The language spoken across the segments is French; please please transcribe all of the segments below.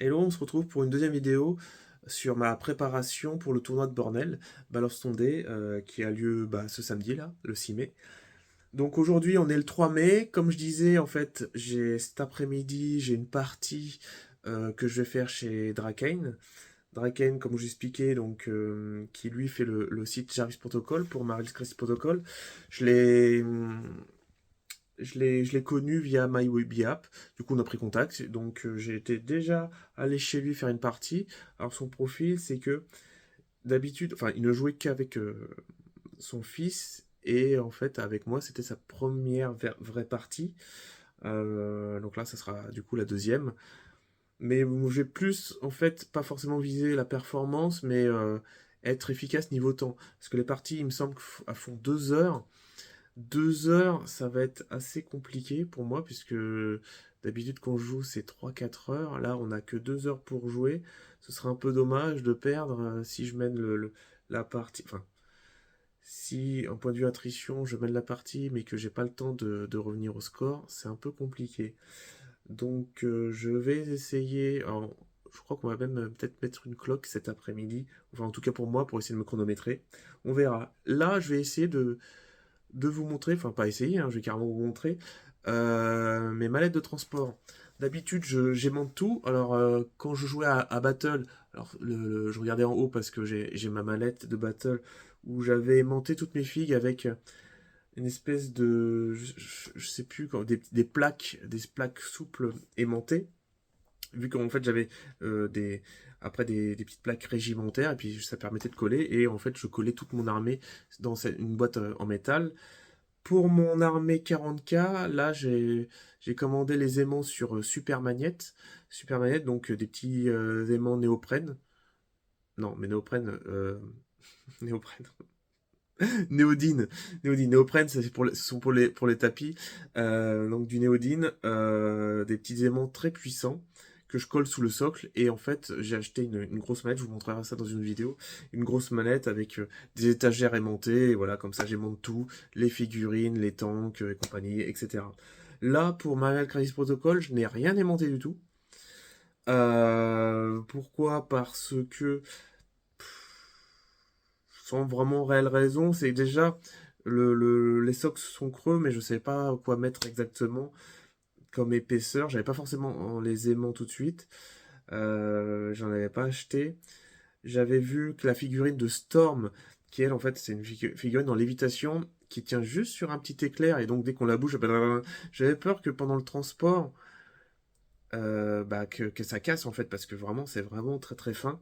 Hello, on se retrouve pour une deuxième vidéo sur ma préparation pour le tournoi de Bornel, Ball of Sunday, qui a lieu ce samedi là, le 6 mai. Donc aujourd'hui on est le 3 mai, comme je disais en fait j'ai cet après-midi j'ai une partie que je vais faire chez Drakane. Drakane comme je vous expliquais donc qui lui fait le site Jarvis Protocol pour Marvel's Crisis Protocol. Je l'ai je l'ai connu via MyWebby App. Du coup, on a pris contact. Donc, j'ai été déjà allé chez lui faire une partie. Alors, son profil, c'est que d'habitude, enfin, il ne jouait qu'avec son fils. Et en fait, avec moi, c'était sa première vraie partie. Donc là, ça sera du coup la deuxième. Mais bon, j'ai plus, en fait, pas forcément visé la performance, mais être efficace niveau temps. Parce que les parties, il me semble qu'elles font 2 heures. 2 heures, ça va être assez compliqué pour moi, puisque d'habitude quand je joue c'est 3 4 heures. Là, on n'a que 2 heures pour jouer. Ce serait un peu dommage de perdre si je mène la partie. Enfin, si en point de vue attrition, je mène la partie, mais que j'ai pas le temps de revenir au score, c'est un peu compliqué. Donc, je vais essayer. Alors, je crois qu'on va même peut-être mettre une cloque cet après-midi. Enfin, en tout cas pour moi, pour essayer de me chronométrer. On verra. Là, je vais essayer de vous montrer, enfin pas essayer, hein, je vais carrément vous montrer mes mallettes de transport. D'habitude, j'aimante tout. Alors, quand je jouais à Battle, alors je regardais en haut parce que j'ai ma mallette de Battle où j'avais aimanté toutes mes figues avec une espèce de, je sais plus, des plaques souples aimantées. Vu qu'en fait j'avais des après des petites plaques régimentaires et puis ça permettait de coller et en fait je collais toute mon armée dans une boîte en métal. Pour mon armée 40K, là j'ai commandé les aimants sur Super Magnette. Super Magnette, donc des petits aimants néoprène. Non, mais néoprène, néoprène. Néodyne. Néodyne. Néoprène, ce sont pour les tapis. Donc du néodyne, des petits aimants très puissants que je colle sous le socle. Et en fait, j'ai acheté une grosse mallette, je vous montrerai ça dans une vidéo. Une grosse mallette avec des étagères aimantées. Et voilà, comme ça j'aimante tout. Les figurines, les tanks et compagnie, etc. Là, pour Marvel Crisis Protocol, je n'ai rien aimanté du tout. Pourquoi? Parce que sans vraiment réelle raison, c'est que déjà les socles sont creux, mais je sais pas quoi mettre exactement comme épaisseur. J'avais pas forcément les aimants tout de suite. J'en avais pas acheté. J'avais vu que la figurine de Storm, qui elle en fait c'est une figurine en lévitation qui tient juste sur un petit éclair et donc dès qu'on la bouge, j'avais peur que pendant le transport, que ça casse en fait parce que vraiment c'est vraiment très très fin.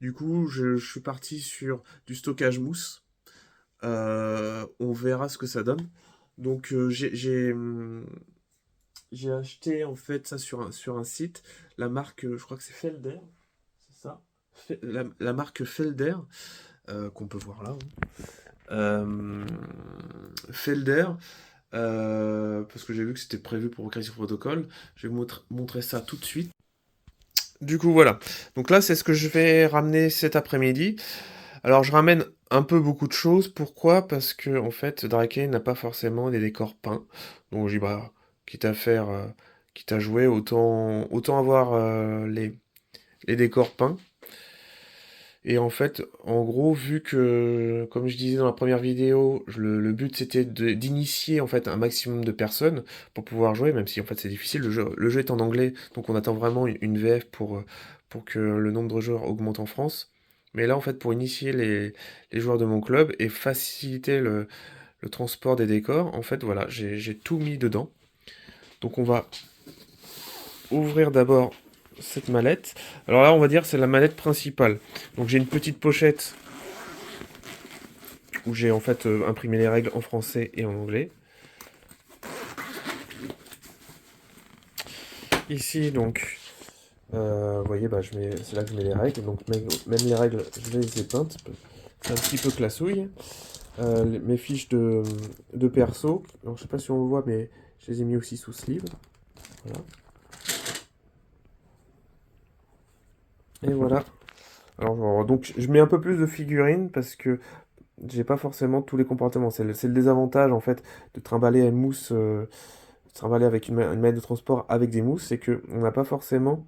Du coup, je suis parti sur du stockage mousse. On verra ce que ça donne. Donc j'ai acheté en fait ça sur un site, la marque, je crois que c'est Felder, c'est ça? La marque Felder, qu'on peut voir là, hein. Felder, parce que j'ai vu que c'était prévu pour Crisis Protocol. Je vais vous montrer ça tout de suite. Du coup, voilà. Donc là, c'est ce que je vais ramener cet après-midi. Alors, je ramène un peu beaucoup de choses. Pourquoi? Parce que, en fait, Drake n'a pas forcément des décors peints. Donc, j'ai bah, quitte à faire, quitte à jouer, autant avoir les décors peints. Et en fait, en gros, vu que, comme je disais dans la première vidéo, le but c'était d'initier en fait un maximum de personnes pour pouvoir jouer, même si en fait c'est difficile. Le jeu est en anglais, donc on attend vraiment une VF pour que le nombre de joueurs augmente en France. Mais là, en fait, pour initier les joueurs de mon club et faciliter le transport des décors, en fait, voilà, j'ai tout mis dedans. Donc on va ouvrir d'abord cette mallette. Alors là, on va dire c'est la mallette principale. Donc j'ai une petite pochette où j'ai en fait imprimé les règles en français et en anglais. Ici, donc, vous voyez, c'est là que je mets les règles. Donc même les règles, je les ai peintes. C'est un petit peu classouille. Mes fiches de perso. Alors, je sais pas si on le voit, mais je les ai mis aussi sous sleeve. Voilà. Et voilà. Alors, donc, je mets un peu plus de figurines parce que j'ai pas forcément tous les comportements. C'est le désavantage, en fait, de trimballer une mousse, trimballer avec une mallette de transport avec des mousses, c'est que on n'a pas forcément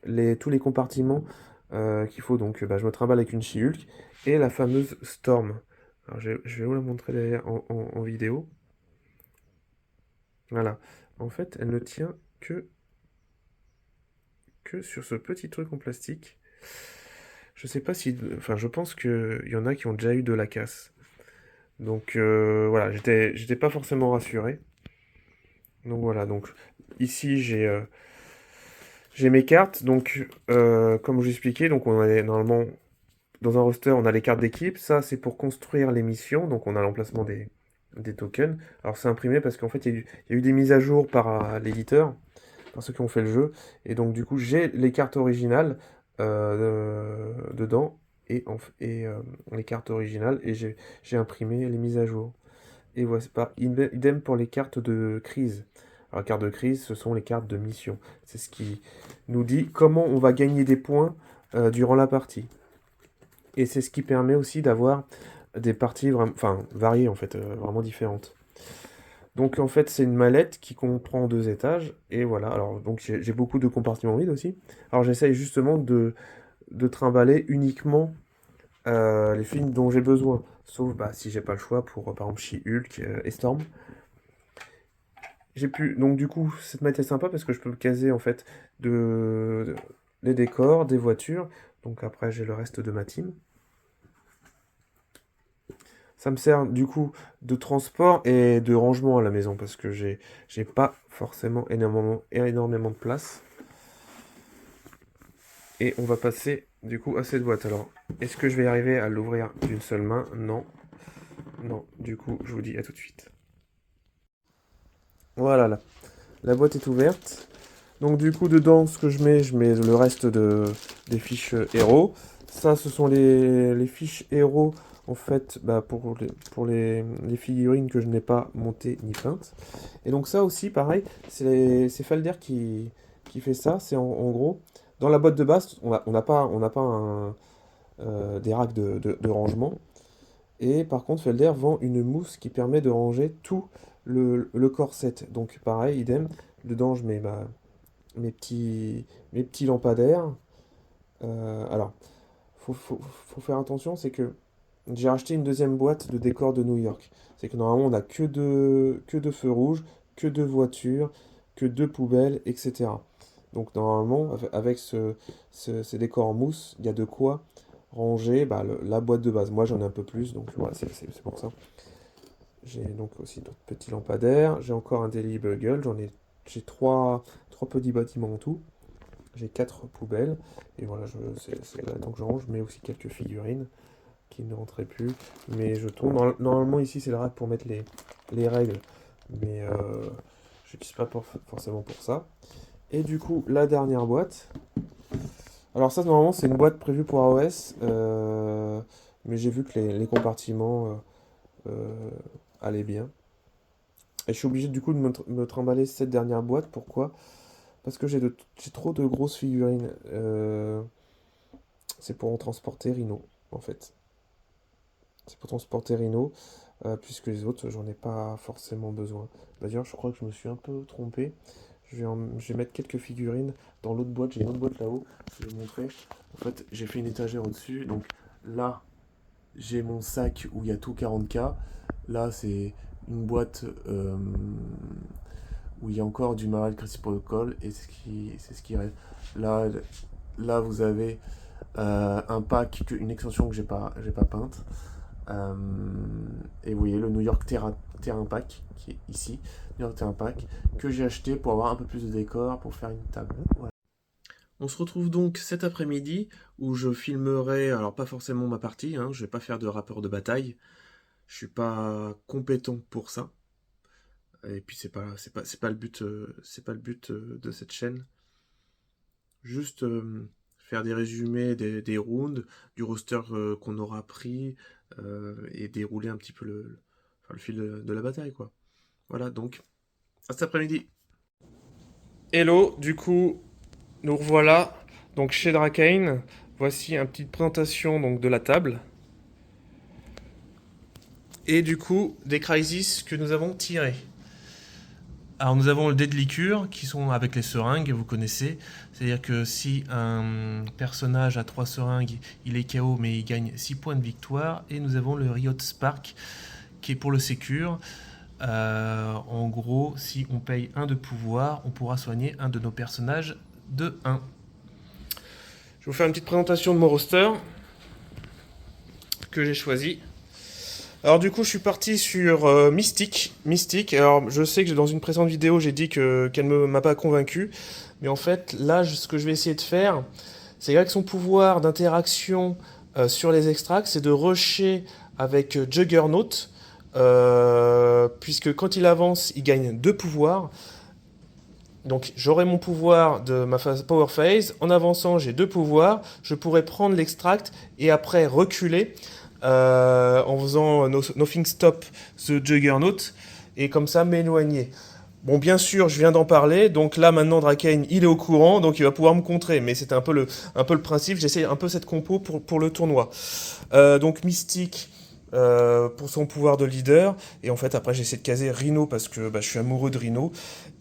tous les compartiments qu'il faut. Donc je me trimballe avec une She-Hulk et la fameuse Storm. Alors je vais vous la montrer derrière en vidéo. Voilà. En fait, elle ne tient que sur ce petit truc en plastique. Je sais pas si... Enfin, je pense qu'il y en a qui ont déjà eu de la casse. Donc voilà, j'étais pas forcément rassuré. Donc voilà, donc ici j'ai mes cartes. Donc comme je vous expliquais, donc on a normalement dans un roster on a les cartes d'équipe. Ça c'est pour construire les missions. Donc on a l'emplacement des tokens. Alors c'est imprimé parce qu'en fait il y a eu des mises à jour par l'éditeur, par ceux qui ont fait le jeu. Et donc du coup j'ai les cartes originales dedans et les cartes originales et j'ai imprimé les mises à jour. Et voici pas idem pour les cartes de crise. Alors, les cartes de crise, ce sont les cartes de mission. C'est ce qui nous dit comment on va gagner des points durant la partie. Et c'est ce qui permet aussi d'avoir des parties vraiment, enfin, variées en fait, vraiment différentes. Donc en fait, c'est une mallette qui comprend 2 étages. Et voilà, alors donc j'ai beaucoup de compartiments vides aussi. Alors j'essaye justement de trimballer uniquement les films dont j'ai besoin. Sauf bah, si j'ai pas le choix pour par exemple She-Hulk et Storm. J'ai pu. Donc du coup, cette mallette est sympa parce que je peux me caser en fait des décors, des voitures. Donc après, j'ai le reste de ma team. Ça me sert du coup de transport et de rangement à la maison parce que j'ai pas forcément énormément de place. Et on va passer du coup à cette boîte. Alors, est-ce que je vais arriver à l'ouvrir d'une seule main? Non. Non. Du coup, je vous dis à tout de suite. Voilà, la boîte est ouverte. Donc du coup dedans ce que je mets le reste des fiches héros. Ça ce sont les fiches héros en fait bah, pour les figurines que je n'ai pas montées ni peintes. Et donc ça aussi pareil, c'est Felder qui fait ça. C'est en gros, dans la boîte de base, on n'a pas des racks de rangement. Et par contre Felder vend une mousse qui permet de ranger tout le corset. Donc pareil, idem, dedans je mets mes petits lampadaires. Alors, faut faire attention, c'est que j'ai racheté une deuxième boîte de décor de New York. C'est que normalement, on n'a que de feux rouges, que de voitures, que de poubelles, etc. Donc normalement, avec ces décors en mousse, il y a de quoi ranger bah, la boîte de base. Moi, j'en ai un peu plus, donc voilà, c'est pour ça. J'ai donc aussi d'autres petits lampadaires. J'ai encore un Daily Bugle. J'ai trois petits bâtiments en tout. J'ai 4 poubelles. Et voilà, c'est là donc je range. Je mets aussi quelques figurines qui ne rentraient plus. Mais je tourne. Normalement, ici, c'est le rack pour mettre les règles. Mais je n'utilise pas forcément pour ça. Et du coup, la dernière boîte. Alors, ça, normalement, c'est une boîte prévue pour AOS. Mais j'ai vu que les compartiments allaient bien. Et je suis obligé du coup de me trimballer cette dernière boîte. Pourquoi? Parce que j'ai trop de grosses figurines. C'est pour en transporter Rhino, en fait. C'est pour transporter Rhino, puisque les autres, j'en ai pas forcément besoin. D'ailleurs, je crois que je me suis un peu trompé. Je vais mettre quelques figurines dans l'autre boîte. J'ai une autre boîte là-haut. Je vais vous montrer. En fait, j'ai fait une étagère au-dessus. Donc là, j'ai mon sac où il y a tout 40K. Là, c'est une boîte où il y a encore du Marvel Crisis Protocol et c'est ce qui reste. Là, là vous avez un pack, une extension que j'ai pas peinte. Euh, et vous voyez le New York Terrain Pack qui est ici, New York Terrain Pack, que j'ai acheté pour avoir un peu plus de décor, pour faire une table. Voilà. On se retrouve donc cet après-midi où je filmerai, alors pas forcément ma partie, hein, je vais pas faire de rapport de bataille, je suis pas compétent pour ça. Et puis c'est pas le but, de cette chaîne. Juste faire des résumés des rounds, du roster qu'on aura pris et dérouler un petit peu enfin, le fil de la bataille, quoi. Voilà, donc à cet après-midi. Hello, du coup, nous revoilà donc chez Drakane. Voici une petite présentation donc de la table. Et du coup, des crises que nous avons tirés. Alors nous avons le dé de liqueur qui sont avec les seringues, vous connaissez. C'est-à-dire que si un personnage a 3 seringues, il est KO mais il gagne 6 points de victoire. Et nous avons le Riot Spark qui est pour le sécure. En gros, si on paye 1 de pouvoir, on pourra soigner un de nos personnages de 1. Je vais vous faire une petite présentation de mon roster que j'ai choisi. Alors du coup, je suis parti sur Mystique. Alors je sais que dans une précédente vidéo, j'ai dit qu'elle ne m'a pas convaincu. Mais en fait, là, ce que je vais essayer de faire, c'est qu'avec son pouvoir d'interaction sur les extracts, c'est de rusher avec Juggernaut. Puisque quand il avance, il gagne 2 pouvoirs. Donc j'aurai mon pouvoir de ma phase Power Phase. En avançant, j'ai 2 pouvoirs. Je pourrais prendre l'extract et après reculer en faisant Nothing Stop the Juggernaut et comme ça m'éloigner. Bon, bien sûr, je viens d'en parler, donc là maintenant Drakane il est au courant, donc il va pouvoir me contrer, mais c'était un peu le principe, j'essaie un peu cette compo pour le tournoi. Donc Mystique pour son pouvoir de leader, et en fait après j'essaie de caser Rhino parce que je suis amoureux de Rhino,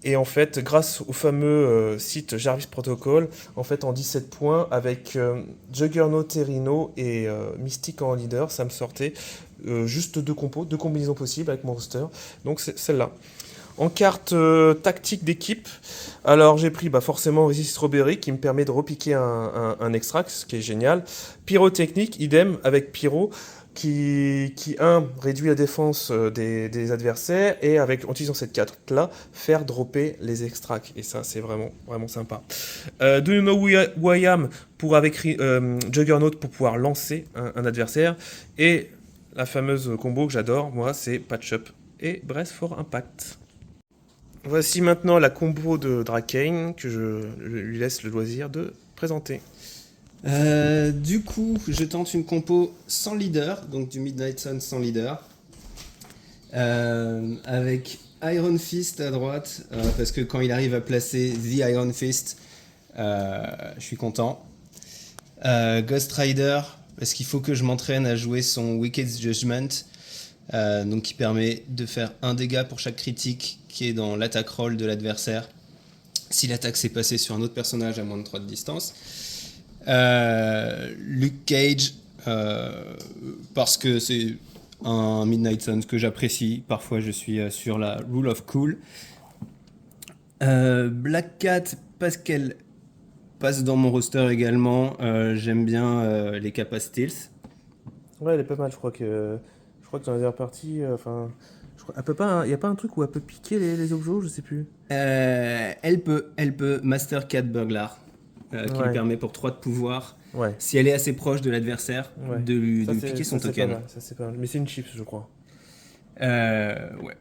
et en fait grâce au fameux site Jarvis Protocol, en fait en 17 points avec Juggernaut et Rhino et Mystique en leader, ça me sortait juste 2 compos, 2 combinaisons possibles avec mon roster, donc c'est celle-là. En carte tactique d'équipe, alors j'ai pris forcément Resist Strawberry qui me permet de repiquer un extract, ce qui est génial. Pyrotechnique, idem avec Pyro, qui réduit la défense des adversaires et en utilisant cette carte-là, faire dropper les extracts. Et ça, c'est vraiment, vraiment sympa. Do You Know Who I Am avec Juggernaut pour pouvoir lancer un adversaire. Et la fameuse combo que j'adore, moi, c'est Patch Up et Brace for Impact. Voici maintenant la combo de Drakane que je lui laisse le loisir de présenter. Du coup, je tente une compo sans leader, donc du Midnight Sun sans leader, avec Iron Fist à droite, parce que quand il arrive à placer The Iron Fist, je suis content. Ghost Rider, parce qu'il faut que je m'entraîne à jouer son Wicked Judgment, donc qui permet de faire un dégât pour chaque critique qui est dans l'attaque roll de l'adversaire, si l'attaque s'est passée sur un autre personnage à moins de 3 de distance. Luke Cage, parce que c'est un Midnight Suns que j'apprécie. Parfois je suis sur la Rule of Cool. Black Cat, parce qu'elle passe dans mon roster également. J'aime bien les Kappa Steels. Ouais, elle est pas mal, je crois que dans la dernière partie, elle peut pas, il y a pas un truc où elle peut piquer les objets, je sais plus. Elle peut Master Cat Burglar, qui lui permet pour 3 de pouvoir, si elle est assez proche de l'adversaire, de lui piquer son token. Ça c'est pas mal, mais c'est une chips, je crois. Ouais.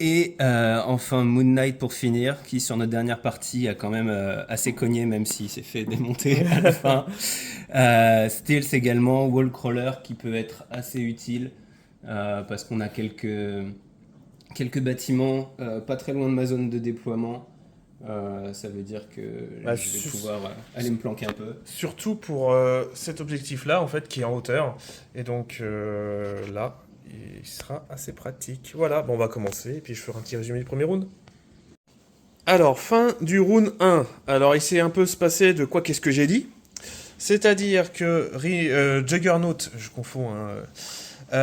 Et enfin Moon Knight pour finir, qui sur notre dernière partie a quand même assez cogné, même s'il s'est fait démonter à la fin. Steels également, Wallcrawler qui peut être assez utile, parce qu'on a quelques bâtiments pas très loin de ma zone de déploiement. Ça veut dire que je vais pouvoir aller me planquer un peu. Surtout pour cet objectif-là, en fait, qui est en hauteur. Et donc là, il sera assez pratique. Voilà, bon, on va commencer. Et puis je ferai un petit résumé du premier round. Alors, fin du round 1. Alors, il s'est un peu se passer de quoi qu'est-ce que j'ai dit. C'est-à-dire que Juggernaut, je confonds,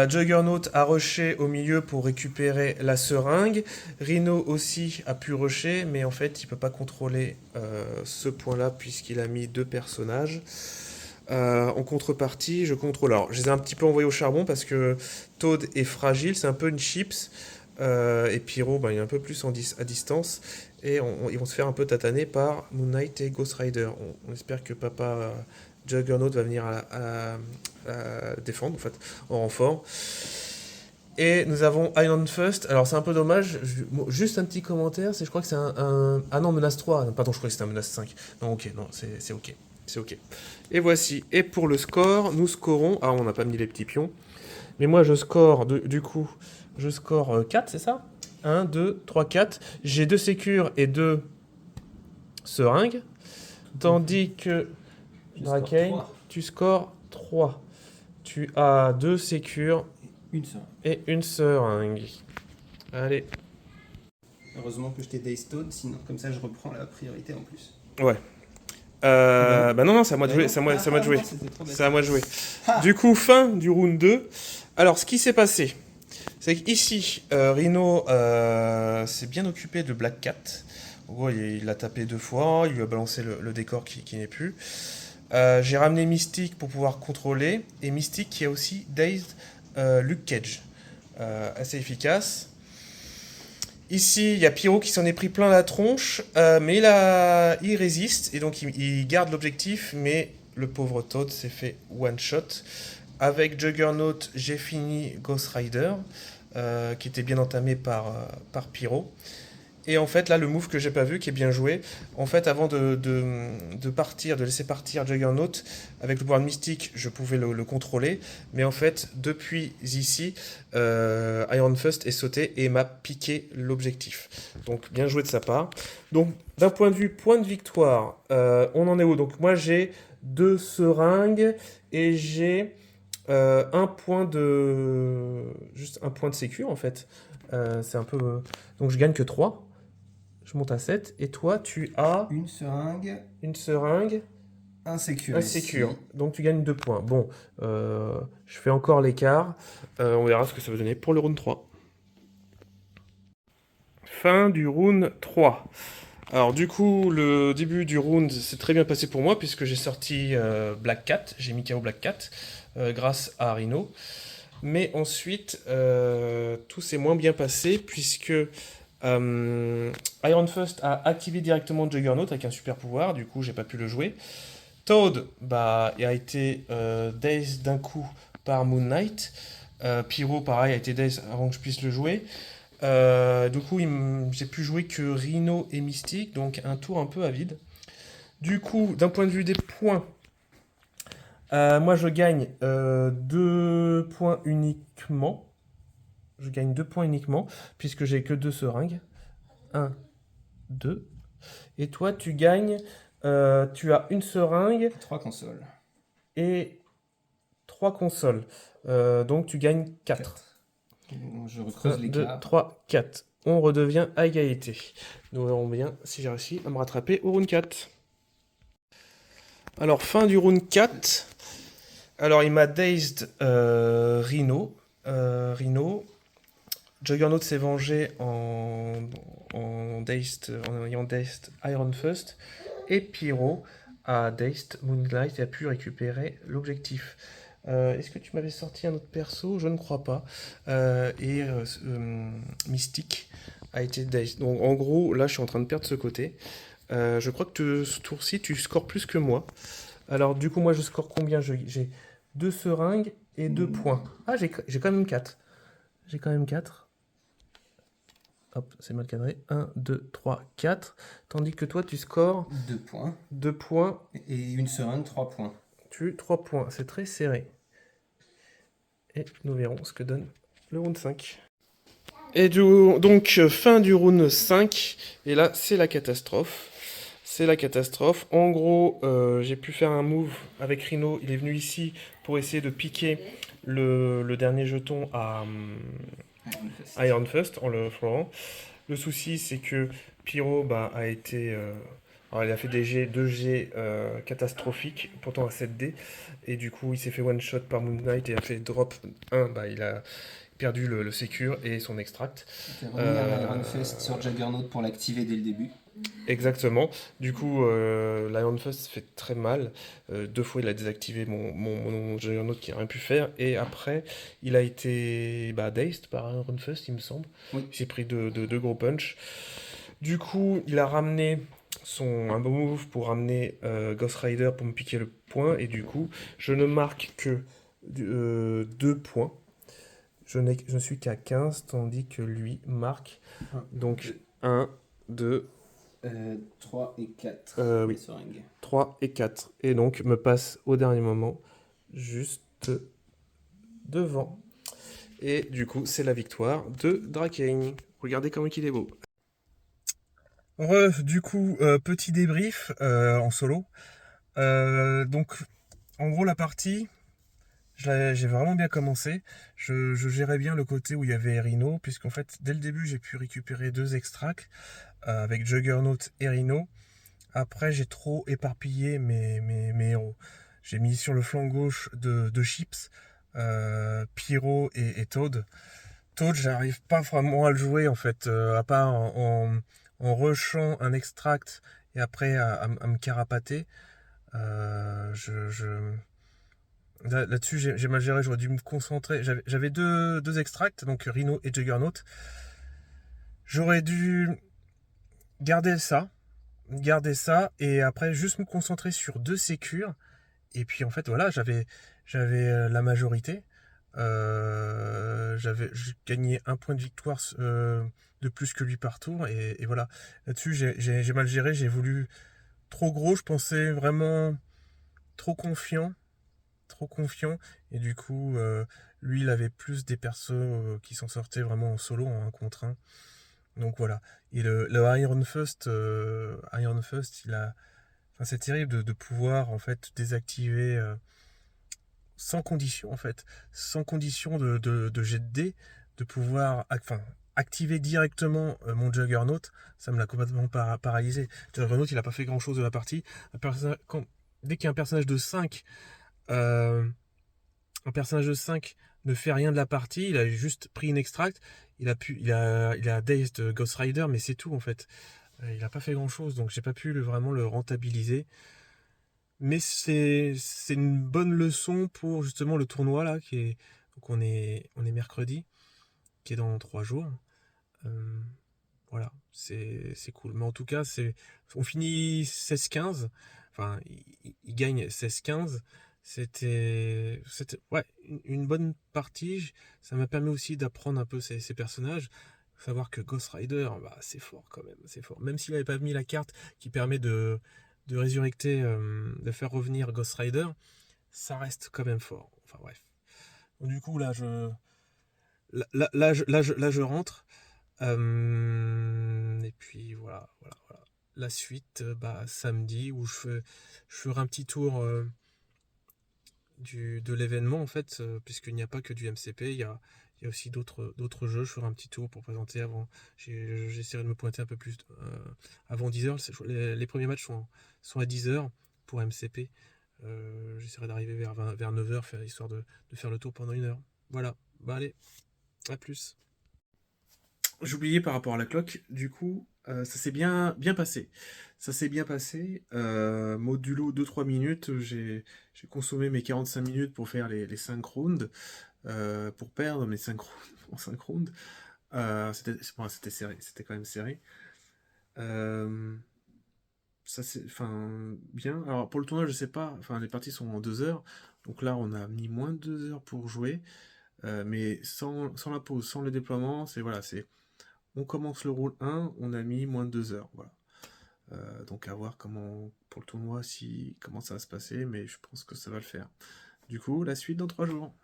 Juggernaut a rushé au milieu pour récupérer la seringue. Rhino aussi a pu rusher, mais en fait, il peut pas contrôler ce point-là puisqu'il a mis 2 personnages. En contrepartie, je contrôle. Alors, je les ai un petit peu envoyés au charbon parce que Toad est fragile, c'est un peu une chips. Et Pyro, il est un peu plus à distance. Et ils vont se faire un peu tataner par Moon Knight et Ghost Rider. On espère que papa Juggernaut va venir à défendre, en fait, en renfort. Et nous avons Iron Fist. Alors, c'est un peu dommage. Juste un petit commentaire. Je crois que c'est Ah non, menace 3. Non, pardon, je croyais que c'était un menace 5. Non, ok, non, c'est ok. C'est ok. Et voici. Et pour le score, nous scorons. Ah, on n'a pas mis les petits pions. Mais moi, je score, du coup, je score 4, c'est ça 1, 2, 3, 4. J'ai 2 sécures et 2 seringues. Tandis que Drakane, tu scores 3. Tu as 2 sécures Une seringue. et une seringue. Allez. Heureusement que je t'ai Days Toad, sinon comme ça je reprends la priorité en plus. Ouais. Bah non, c'est à moi de jouer, c'est à moi de jouer. C'est à moi de jouer. Du coup, fin du round 2. Alors, ce qui s'est passé, c'est qu'ici, Rhino s'est bien occupé de Black Cat. En gros, il l'a tapé 2 fois, il lui a balancé le décor qui n'est plus. J'ai ramené Mystique pour pouvoir contrôler, et Mystique qui a aussi Dazed Luke Cage. Assez efficace. Ici, il y a Pyro qui s'en est pris plein la tronche, mais il résiste, et donc il garde l'objectif, mais le pauvre Toad s'est fait one-shot. Avec Juggernaut, j'ai fini Ghost Rider, qui était bien entamé par Pyro. Et en fait, là, le move que j'ai pas vu, qui est bien joué, en fait, avant de partir, de laisser partir Juggernaut, avec le pouvoir de mystique, je pouvais le contrôler. Mais en fait, depuis ici, Iron Fist est sauté et m'a piqué l'objectif. Donc, bien joué de sa part. Donc, d'un point de vue point de victoire, on en est où? Donc, moi, j'ai 2 seringues et j'ai un point de... Juste un point de sécu, en fait. C'est un peu... Donc, je gagne que 3. Je monte à 7. Et toi, tu as Une seringue, un sécure. un sécure. Donc tu gagnes 2 points. Bon, je fais encore l'écart. On verra ce que ça va donner pour le round 3. Fin du round 3. Alors du coup, le début du round s'est très bien passé pour moi puisque j'ai sorti Black Cat. J'ai mis KO Black Cat grâce à Rhino. Mais ensuite, tout s'est moins bien passé puisque Iron Fist a activé directement Juggernaut avec un super pouvoir, du coup j'ai pas pu le jouer. Toad il a été dazed d'un coup par Moon Knight. Pyro pareil a été dazed avant que je puisse le jouer. Du coup j'ai pu jouer que Rhino et Mystique, donc un tour un peu à vide. Du coup d'un point de vue des points, moi je gagne 2 points uniquement. Je gagne 2 points uniquement, puisque j'ai que 2 seringues. 1, 2. Et toi, tu gagnes... tu as une seringue... 3 consoles. Et 3 consoles. Donc tu gagnes 4. Je recreuse les 2, 3, 4. On redevient à égalité. Nous verrons bien si j'ai réussi à me rattraper au round 4. Alors, fin du round 4. Alors, il m'a dazed Rhino. Rhino. Juggernaut s'est vengé en ayant dazed Iron Fist. Et Pyro a dazed Moonlight et a pu récupérer l'objectif. Est-ce que tu m'avais sorti un autre perso? Je ne crois pas. Mystique a été dazed. Donc en gros, là je suis en train de perdre ce côté. Je crois que ce tour-ci, tu scores plus que moi. Alors du coup, moi je score combien? J'ai 2 seringues et 2 points. Ah, j'ai quand même 4. J'ai quand même 4. Hop, c'est mal cadré. 1, 2, 3, 4. Tandis que toi, tu scores 2 points. 2 points. Et une seringue, 3 points. 3 points. C'est très serré. Et nous verrons ce que donne le round 5. Et donc, fin du round 5. Et là, c'est la catastrophe. C'est la catastrophe. En gros, j'ai pu faire un move avec Rhino. Il est venu ici pour essayer de piquer le dernier jeton à Iron Fist en le frôlant. Le souci, c'est que Pyro a été... alors, il a fait 2 jets catastrophiques, pourtant à 7D. Et du coup, il s'est fait one-shot par Moon Knight et a fait drop 1. Il a perdu le secure et son extract. Il a remis un Iron Fist sur Juggernaut pour l'activer dès le début. Exactement. Du coup, l'Iron Fist fait très mal. 2 fois, il a désactivé mon Juggernaut qui n'a rien pu faire. Et après, il a été dazed par Iron Fist, il me semble. Oui. Il s'est pris 2 gros punch. Du coup, il a ramené un bon move pour ramener Ghost Rider pour me piquer le point. Et du coup, je ne marque que 2 points. Je ne suis qu'à 15, tandis que lui marque. Donc 1, 2... 3 et 4. Oui. 3 et 4. Et donc me passe au dernier moment juste devant. Et du coup, c'est la victoire de Drakane. Regardez comment il est beau. Du coup, petit débrief en solo. Donc, en gros, la partie J'ai vraiment bien commencé. Je gérais bien le côté où il y avait Erino, puisqu'en fait, dès le début, j'ai pu récupérer 2 extracts avec Juggernaut et Rhino. Après, j'ai trop éparpillé mes héros. J'ai mis sur le flanc gauche de Chips, Pyro et Toad. Toad, j'arrive pas vraiment à le jouer en fait, à part en rushant un extract et après à me carapater. Euh, je, je- Là-dessus, j'ai mal géré, j'aurais dû me concentrer. J'avais deux extracts, donc Rhino et Juggernaut. J'aurais dû garder ça, garder ça, et après juste me concentrer sur 2 sécures. Et puis en fait, voilà, j'avais la majorité. Je gagnais un point de victoire de plus que lui par tour. Et voilà, là-dessus, j'ai mal géré. J'ai voulu trop gros. Je pensais vraiment trop confiant. Trop confiant. Et du coup, lui, il avait plus des persos qui s'en sortaient vraiment en solo, en 1 contre 1. Donc voilà. Et le Iron Fist, il a. Enfin, c'est terrible de pouvoir en fait désactiver sans condition en fait, sans condition de jet de dés, de pouvoir enfin, activer directement mon Juggernaut, ça me l'a complètement paralysé. Juggernaut, il a pas fait grand chose de la partie. Dès qu'il y a un personnage de 5, euh, un personnage de 5 ne fait rien de la partie, il a juste pris une extract, il a dazed Ghost Rider, mais c'est tout en fait. Il a pas fait grand chose, donc j'ai pas pu vraiment le rentabiliser. Mais c'est une bonne leçon pour justement le tournoi là, donc on est mercredi, qui est dans 3 jours. Euh, voilà, c'est cool. Mais en tout cas, on finit 16-15. Enfin, il gagne 16-15. C'était ouais, une bonne partie. Ça m'a permis aussi d'apprendre un peu ces personnages. Faut savoir que Ghost Rider, bah, c'est fort quand même. C'est fort. Même s'il n'avait pas mis la carte qui permet de résurrecter, de faire revenir Ghost Rider, ça reste quand même fort. Enfin bref. Donc, du coup, là, je rentre. Et puis voilà. La suite, bah, samedi, où je ferai un petit tour de l'événement, en fait, puisqu'il n'y a pas que du MCP, il y a aussi d'autres jeux. Je ferai un petit tour pour présenter avant. J'essaierai de me pointer un peu plus avant 10h. Les premiers matchs sont à 10h pour MCP. J'essaierai d'arriver vers 9h, histoire de faire le tour pendant 1 heure. Voilà, bah allez, à plus. J'oubliais par rapport à la cloque, du coup, ça s'est bien passé. Ça s'est bien passé. Modulo 2-3 minutes, j'ai consommé mes 45 minutes pour faire les 5 rounds, pour perdre mes 5 rounds en 5 rounds. C'était serré, c'était quand même serré. Euh, Ça c'est, enfin, bien. Alors pour le tournoi, je sais pas, enfin les parties sont en 2 heures, donc là on a mis moins de 2 heures pour jouer, mais sans la pause, sans le déploiement, on commence le rôle 1, on a mis moins de 2 heures. Voilà. Donc à voir comment, pour le tournoi, comment ça va se passer, mais je pense que ça va le faire. Du coup, la suite dans 3 jours.